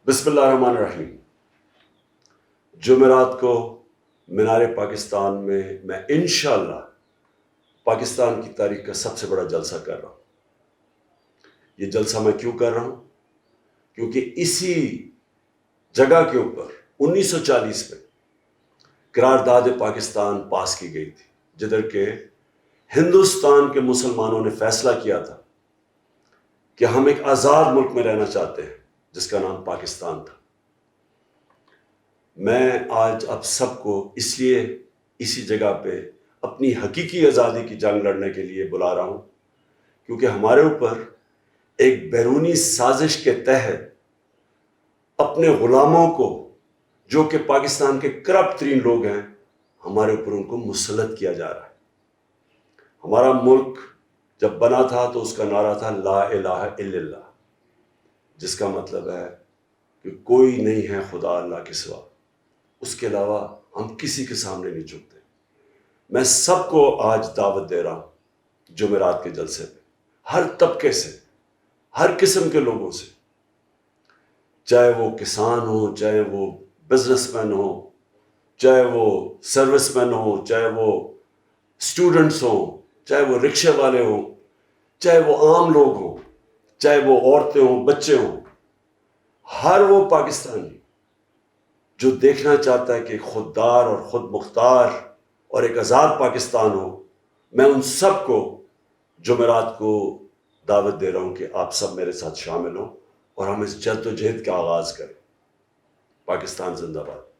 بسم اللہ الرحمن الرحیم۔ جمعرات کو مینار پاکستان میں انشاءاللہ پاکستان کی تاریخ کا سب سے بڑا جلسہ کر رہا ہوں۔ یہ جلسہ میں کیوں کر رہا ہوں؟ کیونکہ اسی جگہ کے اوپر 1940 میں قرارداد پاکستان پاس کی گئی تھی، جدھر کہ ہندوستان کے مسلمانوں نے فیصلہ کیا تھا کہ ہم ایک آزاد ملک میں رہنا چاہتے ہیں جس کا نام پاکستان تھا۔ میں آج اب سب کو اس لیے اسی جگہ پہ اپنی حقیقی آزادی کی جنگ لڑنے کے لیے بلا رہا ہوں، کیونکہ ہمارے اوپر ایک بیرونی سازش کے تحت اپنے غلاموں کو، جو کہ پاکستان کے کرپٹ ترین لوگ ہیں، ہمارے اوپر ان کو مسلط کیا جا رہا ہے۔ ہمارا ملک جب بنا تھا تو اس کا نعرہ تھا لا الہ الا اللہ، جس کا مطلب ہے کہ کوئی نہیں ہے خدا اللہ کے سوا، اس کے علاوہ ہم کسی کے سامنے نہیں جھکتے۔ میں سب کو آج دعوت دے رہا ہوں جمعرات کے جلسے میں، ہر طبقے سے، ہر قسم کے لوگوں سے، چاہے وہ کسان ہوں، چاہے وہ بزنس مین ہوں، چاہے وہ سروس مین ہوں، چاہے وہ اسٹوڈنٹس ہوں، چاہے وہ رکشے والے ہوں، چاہے وہ عام لوگ ہوں، چاہے وہ عورتیں ہوں، بچے ہوں، ہر وہ پاکستانی جو دیکھنا چاہتا ہے کہ خوددار اور خود مختار اور ایک آزاد پاکستان ہو، میں ان سب کو جمعرات کو دعوت دے رہا ہوں کہ آپ سب میرے ساتھ شامل ہوں اور ہم اس جد و جہد کا آغاز کریں۔ پاکستان زندہ باد۔